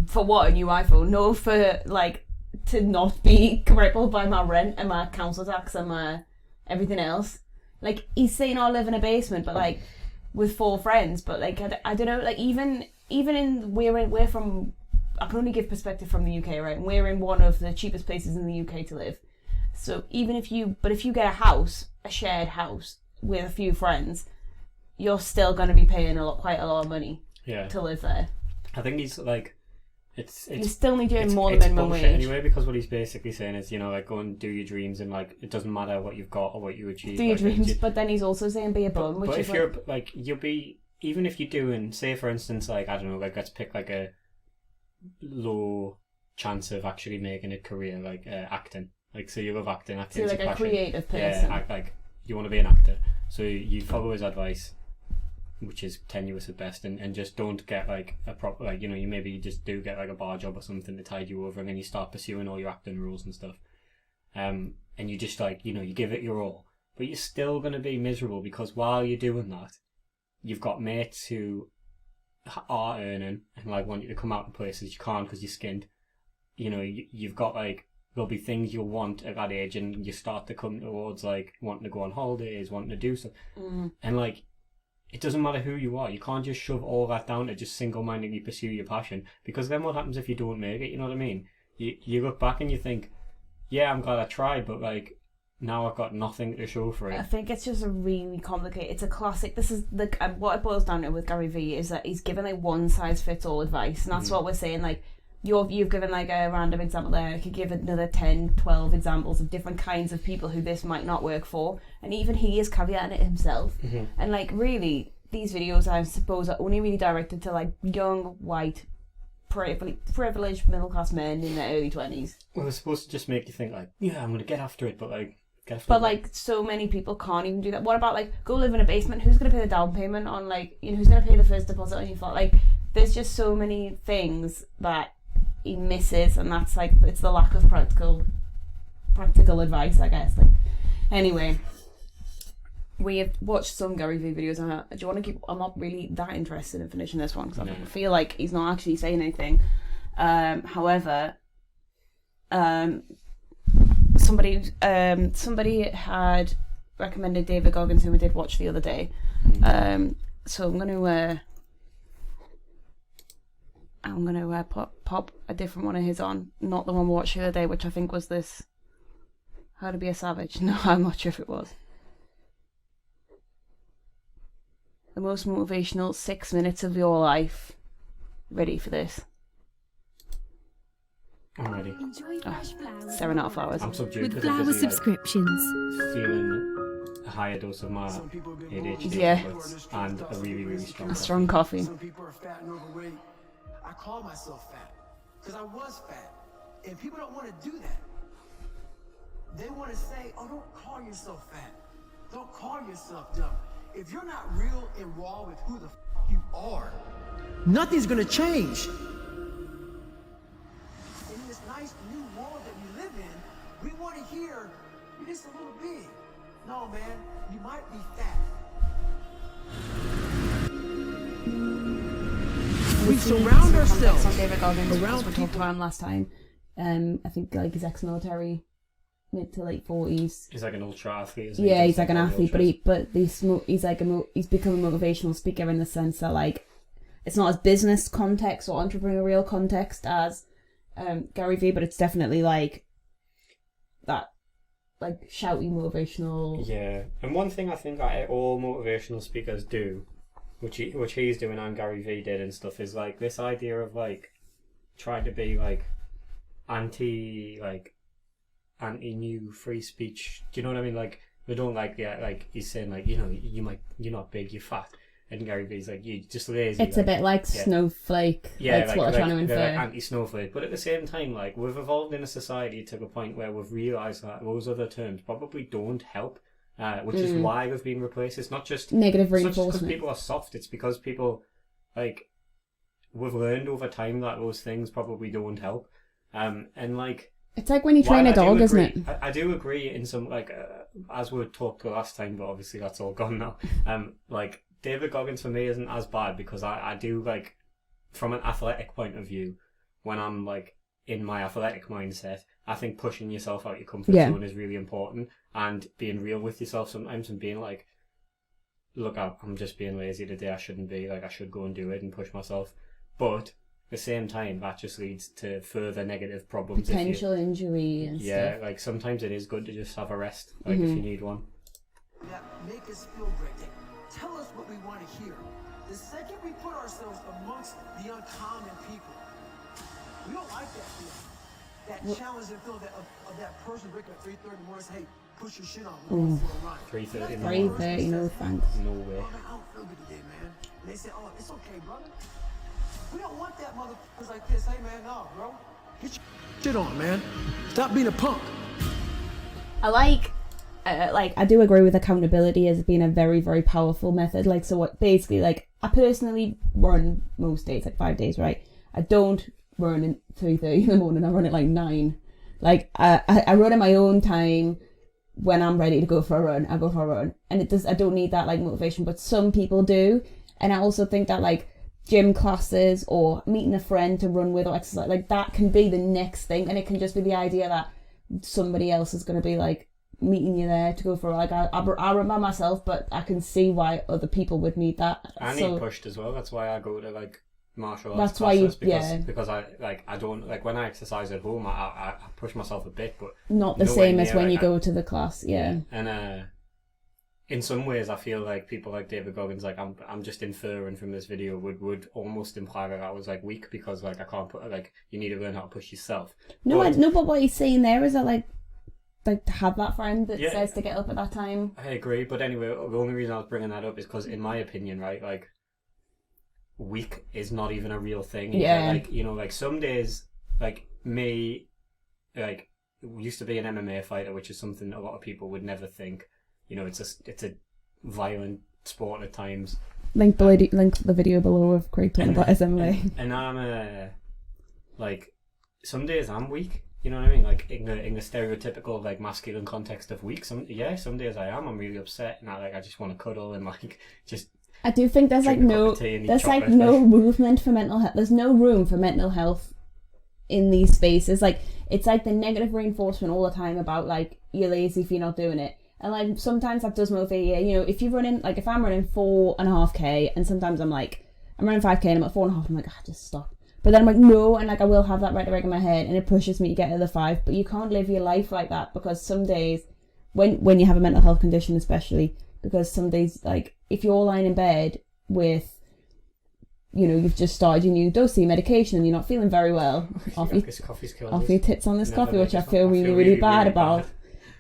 Speaker 1: for what? A new iPhone? No, for, like, to not be crippled by my rent and my council tax and my everything else. Like, he's saying I live in a basement, but, like, with 4 friends, but, like, I don't know, like, even in we're from, I can only give perspective from the UK, right? And we're in one of the cheapest places in the UK to live. So even if you get a house, a shared house with a few friends, you're still going to be paying quite a lot of money to live there.
Speaker 2: I think he's like, you
Speaker 1: still need doing more than minimum wage
Speaker 2: anyway, because what he's basically saying is, you know, like, go and do your dreams, and, like, it doesn't matter what you've got or what you achieve.
Speaker 1: Do your dreams, but then he's also saying be a bum.
Speaker 2: But if you're like, you'll be, even if you're doing, say for instance, like, I don't know, like, let's pick like a low chance of actually making a career, like acting. Like, so you love acting.
Speaker 1: So like a
Speaker 2: passion.
Speaker 1: creative person.
Speaker 2: Yeah, like, you want to be an actor. So you follow his advice, which is tenuous at best, and just don't get, like, a proper, like, you know, you maybe just do get, like, a bar job or something to tide you over, and then you start pursuing all your acting roles and stuff. And you just, like, you know, you give it your all. But you're still going to be miserable, because while you're doing that, you've got mates who are earning and, like, want you to come out to places you can't because you're skinned. You know, you've got, like, there'll be things you'll want at that age, and you start to come towards, like, wanting to go on holidays, wanting to do stuff. And, like, it doesn't matter who you are. You can't just shove all that down to just single-mindedly pursue your passion, because then what happens if you don't make it? You know what I mean? You look back and you think, yeah, I'm glad I tried, but, like, now I've got nothing to show for it.
Speaker 1: I think it's just a really complicated, it's a classic, this is the what it boils down to with Gary Vee is that he's given, like, one-size-fits-all advice, and that's what we're saying. Like, you've given, like, a random example there. I could give another 10, 12 examples of different kinds of people who this might not work for, and even he is caveating it himself. And, like, really, these videos, I suppose, are only really directed to, like, young, white, privileged middle-class men in their early 20s.
Speaker 2: Well, they're supposed to just make you think, like, yeah, I'm going to get after it, but, like,
Speaker 1: like, so many people can't even do that. What about, like, go live in a basement? Who's going to pay the down payment on, like, you know, who's going to pay the first deposit on your flat? Like, there's just so many things that he misses, and that's, like, it's the lack of practical advice, I guess. Like, anyway, we have watched some Gary Vee videos, and do you want to keep? I'm not really that interested in finishing this one, because I feel like he's not actually saying anything. However, somebody had recommended David Goggins, who we did watch the other day. So I'm gonna pop a different one of his on, not the one we watched the other day, which I think was this How to Be a Savage. No, I'm not sure if it was. The most motivational 6 minutes of your life. Ready for this?
Speaker 2: I'm ready.
Speaker 4: Enjoy fresh flowers.
Speaker 1: Serenata Flowers.
Speaker 2: I'm subdued
Speaker 4: With
Speaker 2: because I'm
Speaker 4: flower
Speaker 2: busy,
Speaker 4: subscriptions.
Speaker 2: feeling a higher dose of my ADHD
Speaker 1: Yeah.
Speaker 2: tablets and a really, really strong
Speaker 1: A strong coffee.
Speaker 3: Some people are fat and overweight. I call myself fat because I was fat. And people don't want to do that. They want to say, oh, don't call yourself fat. Don't call yourself dumb. If you're not real and raw with who the you are, nothing's going to change. In this nice new world that we live in, we want to hear, you're just a little big. No, man, you might be fat. We surround ourselves
Speaker 1: on David Goggins
Speaker 3: around
Speaker 1: because we talked about him last time. I think like he's ex-military, mid to late 40s.
Speaker 2: He's like an ultra athlete, isn't he?
Speaker 1: Yeah, he's
Speaker 2: Just
Speaker 1: like an athlete,
Speaker 2: ultras.
Speaker 1: he's like he's become a motivational speaker in the sense that like it's not as business context or entrepreneurial context as Gary Vee, but it's definitely like that, like shouty motivational.
Speaker 2: Yeah, and one thing I think all motivational speakers do, which he's doing and Gary Vee did and stuff, is like this idea of like trying to be like anti new free speech. Do you know what I mean? Like we don't like like he's saying like, you know, you're not big, you're fat, and Gary Vee's like, you're just lazy.
Speaker 1: It's
Speaker 2: like,
Speaker 1: a bit like
Speaker 2: yeah.
Speaker 1: snowflake.
Speaker 2: Yeah,
Speaker 1: That's what they're trying to infer.
Speaker 2: they're like anti-snowflake, but at the same time, like we've evolved in a society to the point where we've realised that those other terms probably don't help, which is why they've been replaced. It's not just
Speaker 1: Negative
Speaker 2: it's not just
Speaker 1: reinforcement.
Speaker 2: because people are soft. It's because people like we've learned over time that those things probably don't help, and like.
Speaker 1: It's like when you train a dog, isn't it?
Speaker 2: I do agree in some like as we talked the last time, but obviously that's all gone now. Like David Goggins for me isn't as bad because I do like from an athletic point of view, when I'm like in my athletic mindset, I think pushing yourself out your comfort zone is really important, and being real with yourself sometimes and being like, look, I'm just being lazy today. I shouldn't be. Like I should go and do it and push myself, but. At the same time, that just leads to further negative problems.
Speaker 1: Potential injury and stuff.
Speaker 2: Yeah, like sometimes it is good to just have a rest, like if you need one.
Speaker 3: That make us feel great. They tell us what we want to hear. The second we put ourselves amongst the uncommon people, we don't like that feeling. That challenging feeling of that person waking up at 3:30 in the morning and say, hey, push your shit on, we're going for a run.
Speaker 2: 3:30 in the morning.
Speaker 1: 3:30, no thanks.
Speaker 2: No way.
Speaker 3: Oh, man, I don't feel good today, man. And they say, oh, it's okay, brother. We don't want that motherfuckers like this. Hey, man, no, bro. Get your shit on, man. Stop being a punk.
Speaker 1: I like I do agree with accountability as being a very, very powerful method. Like, so what basically, like, I personally run most days, like 5 days, right? I don't run at 3:30 in the morning. I run at like 9. Like, I run at my own time. When I'm ready to go for a run, I go for a run. And I don't need that like motivation, but some people do. And I also think that like gym classes or meeting a friend to run with or exercise, like that can be the next thing, and it can just be the idea that somebody else is going to be like meeting you there to go for like I run by myself, but I can see why other people would need that.
Speaker 2: I need pushed as well. That's why I go to like martial arts
Speaker 1: that's classes
Speaker 2: why because I don't like when I exercise at home I push myself a bit, but
Speaker 1: not the same as when you go to the class.
Speaker 2: And in some ways, I feel like people like David Goggins, like I'm just inferring from this video, would almost imply that I was like weak because like I can't put like you need to learn how to push yourself.
Speaker 1: But what he's saying there is that like to have that friend that says to get up at that time.
Speaker 2: I agree, but anyway, the only reason I was bringing that up is because in my opinion, right, like weak is not even a real thing.
Speaker 1: Yeah.
Speaker 2: Like you know, like some days, like me, like used to be an MMA fighter, which is something a lot of people would never think. You know, it's a violent sport at times.
Speaker 1: Link the video below of Craig talking about SMA.
Speaker 2: And I'm like some days I'm weak. You know what I mean? Like in the stereotypical like masculine context of weak. Some days I am. I'm really upset and I just want to cuddle and like just.
Speaker 1: I do think there's like no movement for mental health. There's no room for mental health in these spaces. Like it's like the negative reinforcement all the time about like you're lazy if you're not doing it. And like sometimes that does motivate you. You know, if you're running, like if I'm running 4.5k, and sometimes I'm running 5k and I'm at 4.5, I'm like, just stop. But then I'm like, no, and like I will have that rhetoric in my head, and it pushes me to get to the 5. But you can't live your life like that, because some days, when you have a mental health condition especially, because some days, like, if you're lying in bed with, you know, you've just started your new dose of medication and you're not feeling very well, off your tits on this coffee, which I feel really bad about.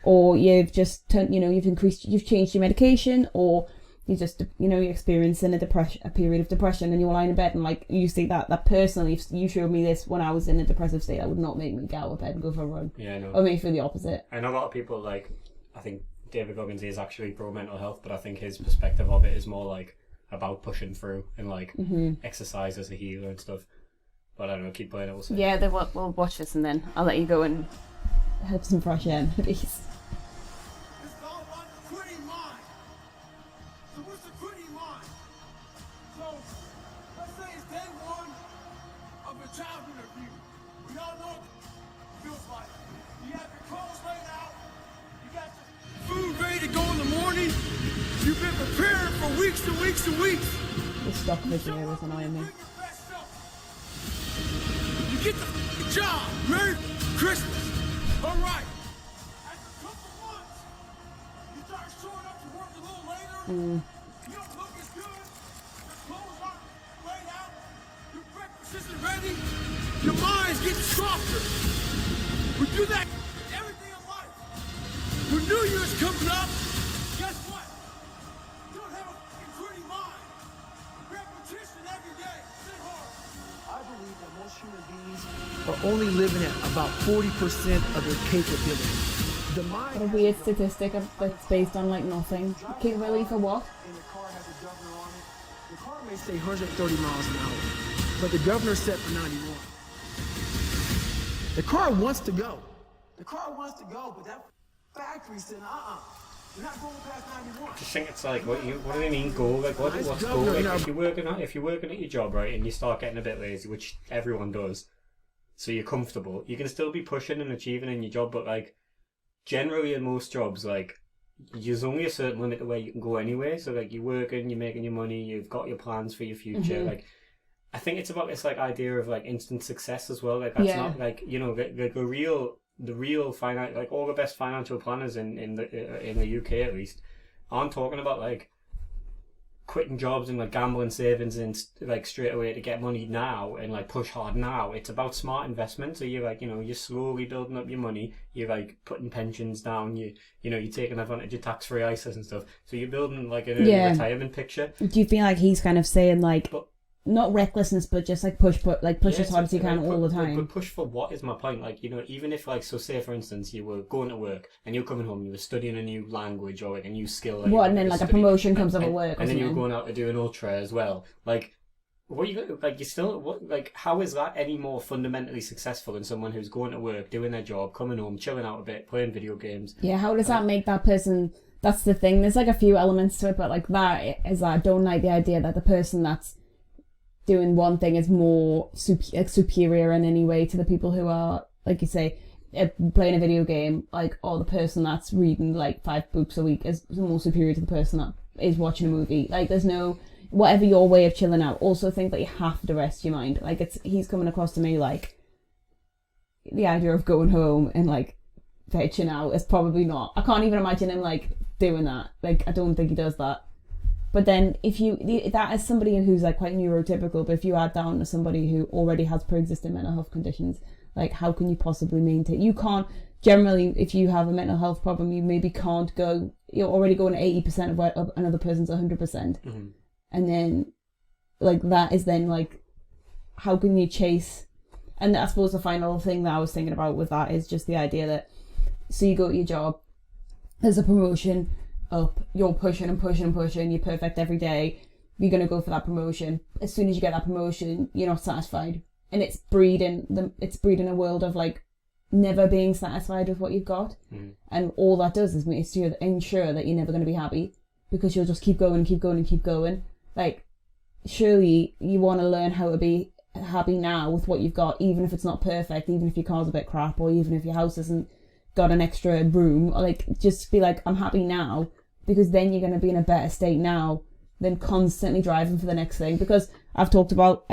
Speaker 1: Or you've just you've changed your medication, or you just, you know, you're experiencing a period of depression, and you're lying in bed, and like, you see that personally, if you showed me this when I was in a depressive state, that would not make me get out of bed and go for a run.
Speaker 2: Yeah, I know.
Speaker 1: Or make me feel the opposite.
Speaker 2: I know a lot of people, like, I think David Goggins is actually pro mental health, but I think his perspective of it is more like about pushing through and like exercise as a healer and stuff. But I don't know, keep playing it, we'll see.
Speaker 1: Yeah, we'll watch this and then I'll let you go and have some fresh air, please.
Speaker 5: You've been preparing for weeks and weeks and weeks.
Speaker 1: The stock video was annoying me.
Speaker 5: You get the job. Merry Christmas. All right. After a couple months, you start showing up to work a little later. You don't look as good. Your clothes aren't laid out. Your breakfast isn't ready. Your mind's getting softer. We do that everything in life. When New Year's coming up, guess what? You don't have a pretty mind. Repetition every day. Sit hard. I believe that most human beings are only living at about 40% of their capability. The mind.
Speaker 1: What a weird statistic that's based on like nothing. Capability for what?
Speaker 5: And the car has a governor on it. The car may say 130 miles an hour, but the governor set for 91. The car wants to go. The car wants to go, but that factory said, you're not going past 91.
Speaker 2: I just think it's like, what do they mean go? Like, what's go? Like, if you're working at your job, right, and you start getting a bit lazy, which everyone does, so you're comfortable, you can still be pushing and achieving in your job, but like, generally in most jobs, like, there's only a certain limit to where you can go anyway. So like, you're working, you're making your money, you've got your plans for your future. Like, I think it's about this like idea of like instant success as well. Like, that's not like, you know, the real finance, like all the best financial planners in the UK at least, aren't talking about like quitting jobs and like gambling savings and like straight away to get money now and like push hard now. It's about smart investment. So you're like, you know, you're slowly building up your money. You're like putting pensions down. You know, you're taking advantage of tax-free ISAs and stuff. So you're building like an early retirement picture.
Speaker 1: Do you feel like he's kind of saying like, not recklessness, but just like push as hard as you can all the time?
Speaker 2: But push for what is my point? Like, you know, even if like, so say for instance, you were going to work and you're coming home, you were studying a new language or like a new skill. Like,
Speaker 1: what, and then like a promotion comes up at work,
Speaker 2: and then you were going out to do an ultra as well. Like, what you like? You still what? Like, how is that any more fundamentally successful than someone who's going to work, doing their job, coming home, chilling out a bit, playing video games?
Speaker 1: Yeah, how does that make that person? That's the thing. There's like a few elements to it, but like that is that I don't like the idea that the person that's doing one thing is more superior in any way to the people who are, like you say, playing a video game, like, or the person that's reading like 5 books a week is more superior to the person that is watching a movie. Like, there's no, whatever your way of chilling out, also think that you have to rest your mind. Like, he's coming across to me like the idea of going home and like vegging out is probably not, I can't even imagine him like doing that. Like, I don't think he does that. But then if that is somebody who's like quite neurotypical, but if you add down to somebody who already has pre-existing mental health conditions, like, how can you possibly maintain? You can't, generally, if you have a mental health problem, you maybe can't go, you're already going 80% of what another person's 100%. And then like, that is then like, how can you chase? And I suppose the final thing that I was thinking about with that is just the idea that, so you go to your job, there's a promotion up, you're pushing and pushing and pushing, you're perfect every day, you're going to go for that promotion. As soon as you get that promotion, you're not satisfied, and it's breeding a world of like never being satisfied with what you've got. And all that does is ensure that you're never going to be happy, because you'll just keep going and keep going and keep going. Like, surely you want to learn how to be happy now with what you've got, even if it's not perfect, even if your car's a bit crap, or even if your house hasn't got an extra room, or like, just be like, I'm happy now, because then you're going to be in a better state now than constantly driving for the next thing. Because I've talked about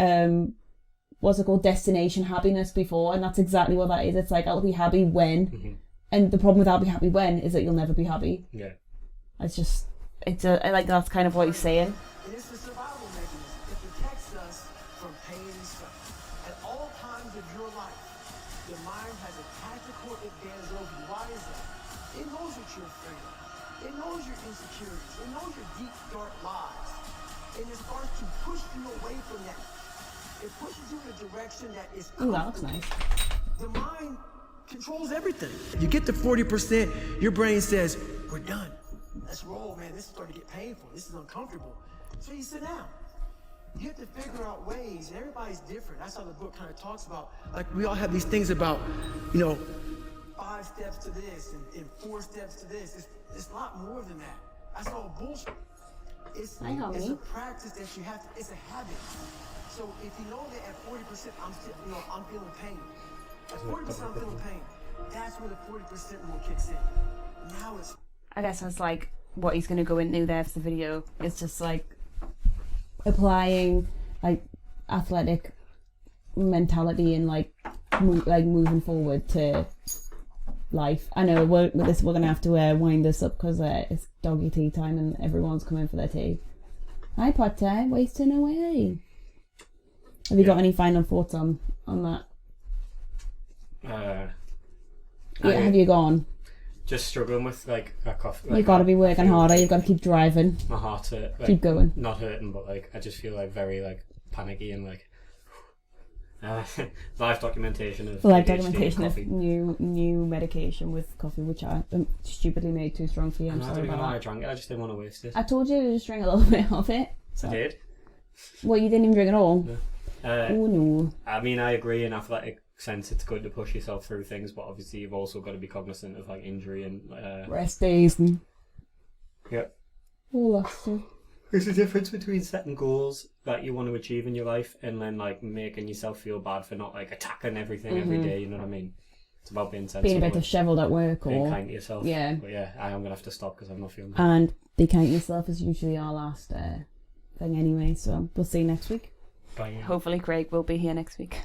Speaker 1: what's it called, destination happiness before, and that's exactly what that is. It's like, I'll be happy when, and the problem with I'll be happy when is that you'll never be happy.
Speaker 2: Yeah.
Speaker 1: I like that's kind of what he's saying.
Speaker 3: And it's a survival mechanism. It protects us from pain and suffering. At all times of your life, the mind has a tactical advantage over you. Why is that? It knows what you're afraid of. It knows your insecurities. It knows your deep, dark lies. And it starts to push you away from that. It pushes you in a direction that is
Speaker 1: Ooh, that looks nice.
Speaker 3: The mind controls everything. You get to 40%, your brain says, we're done. Let's roll, man. This is starting to get painful. This is uncomfortable. So you sit down. You have to figure out ways, and everybody's different. That's how the book kind of talks about. Like, we all have these things about, 5 steps to this and 4 steps to this. It's a lot more than that. That's all bullshit. It's a practice that you have to, it's a habit. So if you know that at 40% I'm feeling pain. At 40% I'm feeling pain. That's where the 40% rule kicks in. Now it's...
Speaker 1: I guess that's like what he's going to go into there for the video. It's just like applying like athletic mentality and like moving forward to life. I know we're going to have to wind this up because it's doggy tea time and everyone's coming for their tea. Hi Potter, wasting away. Have you got any final thoughts on that? Have you gone?
Speaker 2: Just struggling with like a cough. Like,
Speaker 1: You've got to be working harder. You've got to keep driving.
Speaker 2: My heart's hurt. Like,
Speaker 1: keep going.
Speaker 2: Not hurting, but like I just feel like very like panicky and like live documentation of new medication with coffee, which I stupidly made too strong for you. I'm sorry about that. I don't know why I drank it. I just didn't want to waste it.
Speaker 1: I told you to just drink a little bit of it. So.
Speaker 2: I did.
Speaker 1: Well, you didn't even drink it all.
Speaker 2: No.
Speaker 1: Oh no.
Speaker 2: I mean, I agree in athletic sense it's good to push yourself through things, but obviously you've also got to be cognizant of like injury and
Speaker 1: rest days and
Speaker 2: all that stuff. There's a difference between setting goals that you want to achieve in your life and then like making yourself feel bad for not like attacking everything every day, you know what I mean? It's about being sensible.
Speaker 1: Being a bit dishevelled at work or
Speaker 2: being kind to yourself.
Speaker 1: Yeah.
Speaker 2: But yeah, I am going to have to stop because I'm not feeling good.
Speaker 1: And be kind to yourself is usually our last thing anyway, so we'll see you next week.
Speaker 2: Bye.
Speaker 1: Hopefully Craig will be here next week.